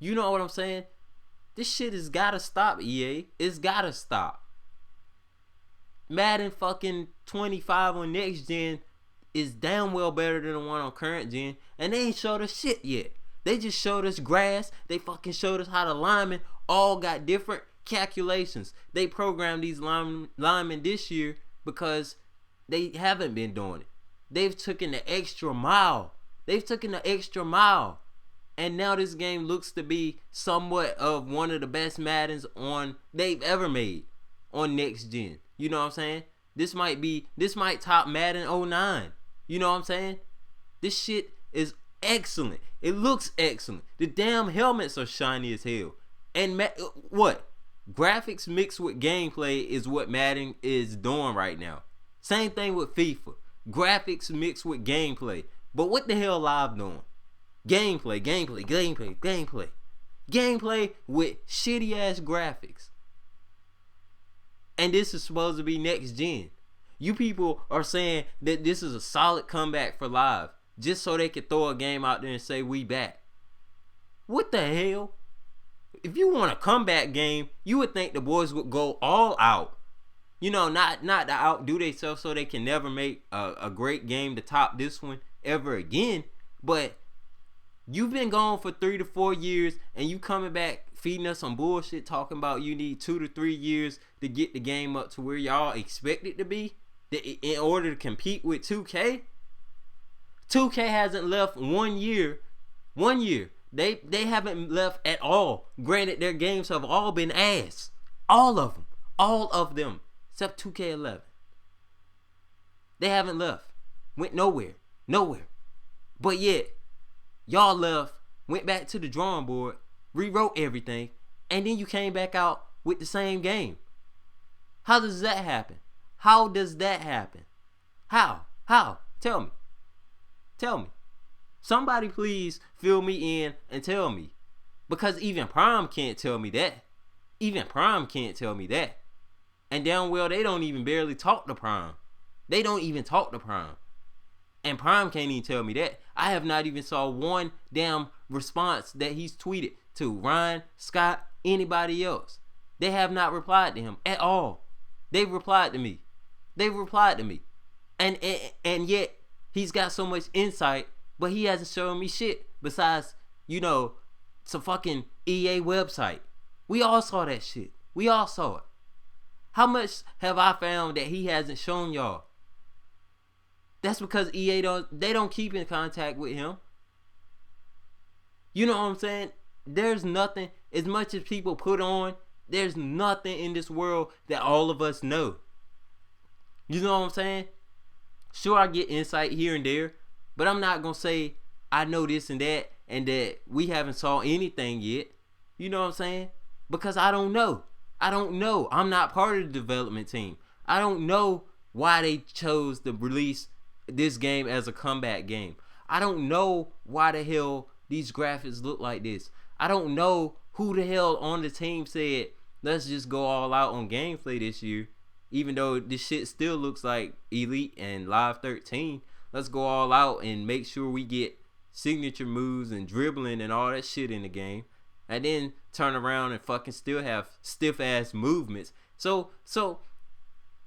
You know what I'm saying? This shit has gotta stop, EA. It's gotta stop. Madden fucking 25 on next gen is damn well better than the one on current gen, and they ain't showed us shit yet. They just showed us grass. They fucking showed us how the linemen all got different calculations. They programmed these linemen this year because they haven't been doing it. They've taken the extra mile. And now this game looks to be somewhat of one of the best Maddens they've ever made on next gen. You know what I'm saying? This might top Madden 09. You know what I'm saying? This shit is excellent. It looks excellent. The damn helmets are shiny as hell. And what? Graphics mixed with gameplay is what Madden is doing right now. Same thing with FIFA. Graphics mixed with gameplay. But what the hell Live doing? Gameplay with shitty ass graphics. And this is supposed to be next gen. You people are saying that this is a solid comeback for Live just so they could throw a game out there and say we back. What the hell? If you want a comeback game, you would think the boys would go all out. You know, not to outdo themselves so they can never make a great game to top this one ever again. But you've been gone for 3 to 4 years and you coming back feeding us some bullshit talking about you need 2 to 3 years to get the game up to where y'all expect it to be in order to compete with 2K. 2K hasn't left 1 year. They haven't left at all. Granted, their games have all been ass. All of them except 2K11. They haven't left. Went nowhere. But yet y'all left, went back to the drawing board, rewrote everything, and then you came back out with the same game. How does that happen? How? Tell me. Somebody please fill me in and tell me. Because even Prime can't tell me that. And damn well they don't even barely talk to Prime. And Prime can't even tell me that. I have not even saw one damn response that he's tweeted to Ryan, Scott, anybody else. They have not replied to him at all. They've replied to me. And yet he's got so much insight, but he hasn't shown me shit besides, some fucking EA website. We all saw that shit. We all saw it. How much have I found that he hasn't shown y'all? That's because EA don't keep in contact with him. You know what I'm saying? There's nothing, as much as people put on, there's nothing in this world that all of us know. You know what I'm saying? Sure, I get insight here and there, but I'm not gonna say I know this and that we haven't saw anything yet. You know what I'm saying? Because I don't know. I'm not part of the development team. I don't know why they chose to release this game as a comeback game. I don't know why the hell these graphics look like this. I don't know who the hell on the team said let's just go all out on gameplay this year, even though this shit still looks like Elite and Live 13. Let's go all out and make sure we get signature moves and dribbling and all that shit in the game, and then turn around and fucking still have stiff ass movements. So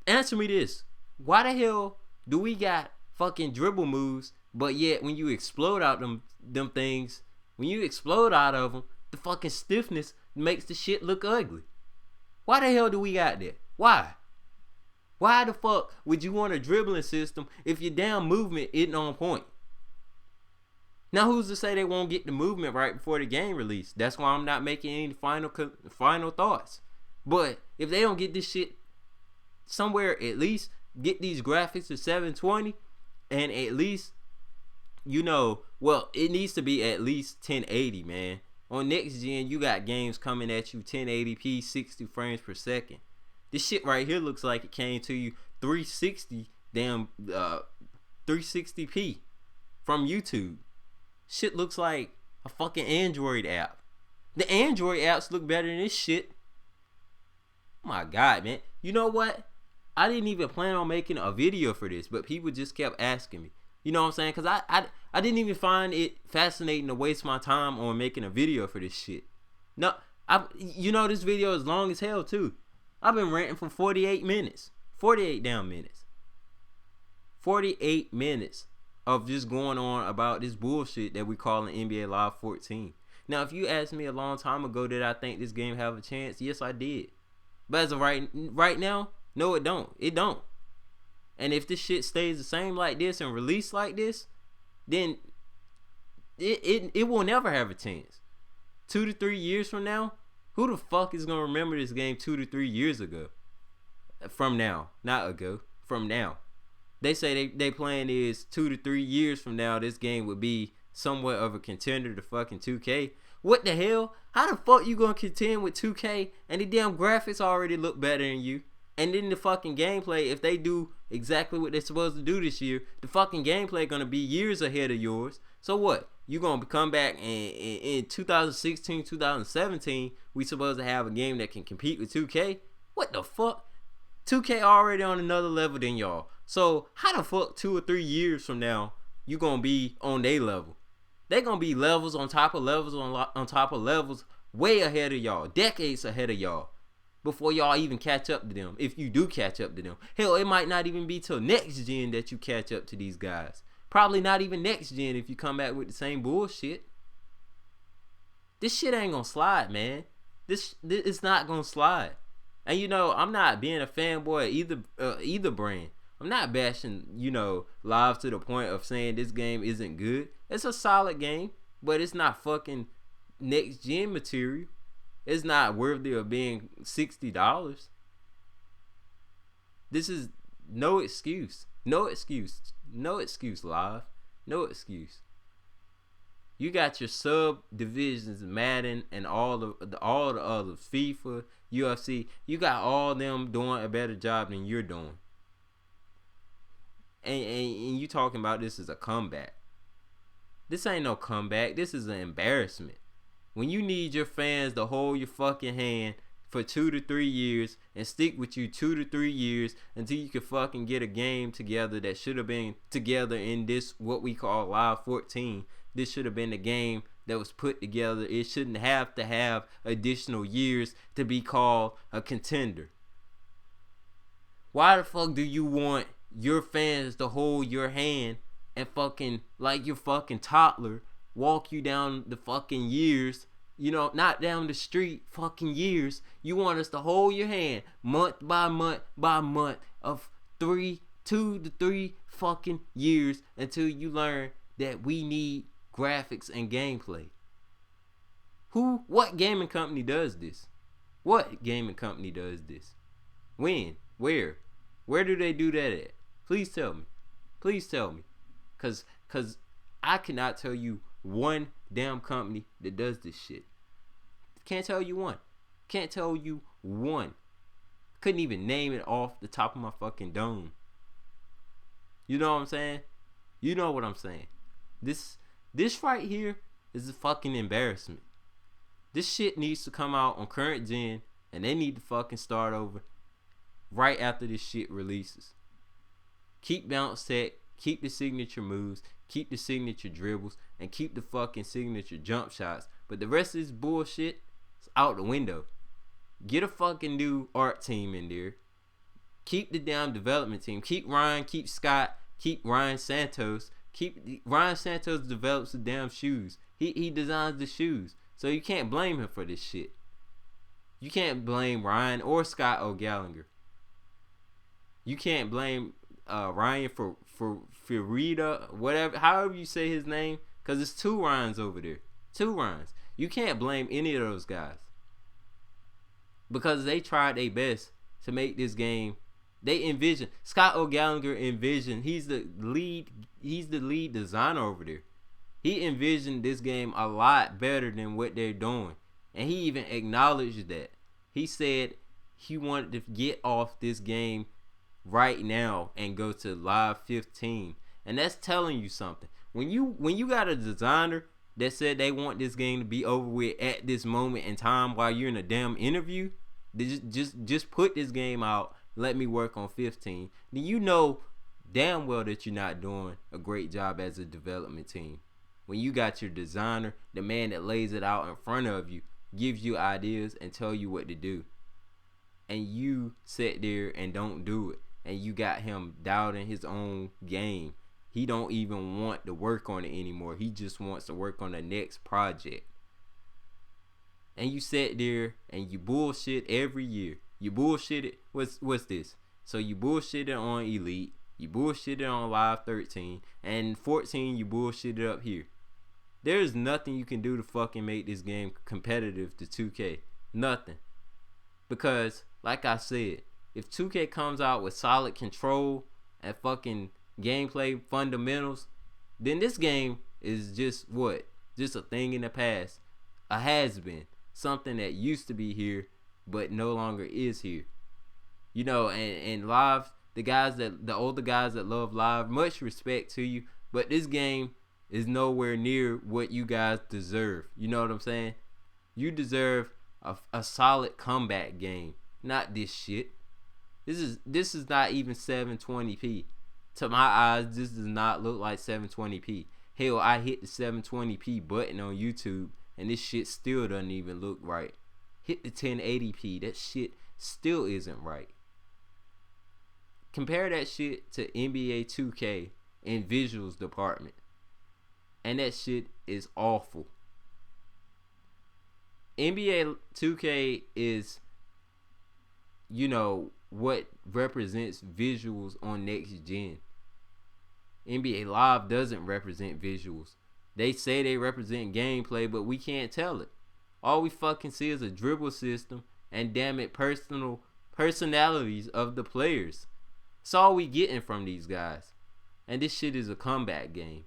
answer me this: why the hell do we got fucking dribble moves, but yet when you explode out them things, when you explode out of them, the fucking stiffness makes the shit look ugly? Why the hell do we got that? Why the fuck would you want a dribbling system if your damn movement isn't on point? Now who's to say they won't get the movement right before the game release? That's why I'm not making any final thoughts. But if they don't get this shit somewhere, at least get these graphics to 720, and at least, it needs to be at least 1080, man. On next gen, you got games coming at you 1080p, 60 frames per second. This shit right here looks like it came to you 360p from YouTube. Shit looks like a fucking Android app. The Android apps look better than this shit. Oh my God, man. You know what? I didn't even plan on making a video for this, but people just kept asking me. You know what I'm saying? Because I didn't even find it fascinating to waste my time on making a video for this shit. No, this video is long as hell too. I've been ranting for 48 minutes. 48 damn minutes. 48 minutes of just going on about this bullshit that we call an NBA Live 14. Now, if you asked me a long time ago did I think this game have a chance, yes, I did. But as of right now, no, it don't. It don't. And if this shit stays the same like this and released like this, then it will never have a chance. 2 to 3 years from now, who the fuck is gonna remember this game 2 to 3 years ago? From now, not ago. From now. They say they plan is 2 to 3 years from now this game would be somewhat of a contender to fucking 2K. What the hell? How the fuck you gonna contend with 2K and the damn graphics already look better than you? And then the fucking gameplay, if they do exactly what they're supposed to do this year, the fucking gameplay gonna be years ahead of yours. So what? You gonna come back in 2016, 2017, we supposed to have a game that can compete with 2K? What the fuck? 2K already on another level than y'all. So how the fuck 2 or 3 years from now you gonna be on their level? They gonna be levels on top of levels on top of levels way ahead of y'all, decades ahead of y'all, before y'all even catch up to them. If you do catch up to them, hell, it might not even be till next gen that you catch up to these guys. Probably not even next gen if you come back with the same bullshit. This shit ain't gonna slide, man. This it's not gonna slide. And I'm not being a fanboy of either brand. I'm not bashing, Live to the point of saying this game isn't good. It's a solid game, but it's not fucking next gen material. It's not worthy of being $60. This is no excuse. No excuse. No excuse, Live. No excuse. You got your subdivisions, Madden, and all the others, FIFA, UFC. You got all them doing a better job than you're doing. And you talking about this is a comeback. This ain't no comeback. This is an embarrassment. When you need your fans to hold your fucking hand for 2 to 3 years and stick with you 2 to 3 years until you can fucking get a game together that should have been together in this what we call Live 14. This should have been the game that was put together. It shouldn't have to have additional years to be called a contender. Why the fuck do you want your fans to hold your hand and fucking like your fucking toddler walk you down the fucking years, not down the street, fucking years? You want us to hold your hand month by month by month of 2 to 3 fucking years until you learn that we need graphics and gameplay. What gaming company does this? What gaming company does this? When? Where do they do that at? Please tell me. Please tell me. Cause I cannot tell you one damn company that does this shit. Can't tell you one. Can't tell you one. Couldn't even name it off the top of my fucking dome. You know what I'm saying? You know what I'm saying. This right here is a fucking embarrassment. This shit needs to come out on current gen, and they need to fucking start over right after this shit releases. Keep bounce tech, keep the signature moves, keep the signature dribbles, and keep the fucking signature jump shots. But the rest of this bullshit is out the window. Get a fucking new art team in there. Keep the damn development team. Keep Ryan, keep Scott, keep Ryan Santos. Ryan Santos develops the damn shoes. He designs the shoes. So you can't blame him for this shit. You can't blame Ryan or Scott O'Gallagher. You can't blame Ryan for Rita, whatever, however you say his name, because it's 2 Ryans over there. 2 Ryans. You can't blame any of those guys. Because they tried their best to make this game. They envision, Scott O'Gallagher envisioned, he's the lead designer over there. He envisioned this game a lot better than what they're doing. And he even acknowledged that. He said he wanted to get off this game right now and go to Live 15. And that's telling you something. When you got a designer that said they want this game to be over with at this moment in time while you're in a damn interview, they just put this game out, let me work on 15. Then damn well that you're not doing a great job as a development team. When you got your designer, the man that lays it out in front of you, gives you ideas and tell you what to do, and you sit there and don't do it, and you got him doubting his own game. He don't even want to work on it anymore. He just wants to work on the next project. And you sit there and you bullshit every year. You bullshitted. What's this? So you bullshitted on Elite. You bullshitted on Live 13. And 14 you bullshitted up here. There's nothing you can do to fucking make this game competitive to 2K. Nothing. Because, like I said, if 2K comes out with solid control and fucking gameplay fundamentals, then this game is just what? Just a thing in the past. A has-been. Something that used to be here, but no longer is here. You know, and Live, the older guys that love Live, much respect to you, but this game is nowhere near what you guys deserve. You know what I'm saying? You deserve a solid comeback game, not this shit. This is not even 720p. To my eyes, this does not look like 720p. Hell, I hit the 720p button on YouTube, and this shit still doesn't even look right. Hit the 1080p, that shit still isn't right. Compare that shit to NBA 2K in visuals department, and that shit is awful. NBA 2K is, you know, what represents visuals on next gen. NBA Live doesn't represent visuals. They say they represent gameplay, but we can't tell it. All we fucking see is a dribble system and, damn it, personalities of the players. That's all we getting from these guys. And this shit is a comeback game.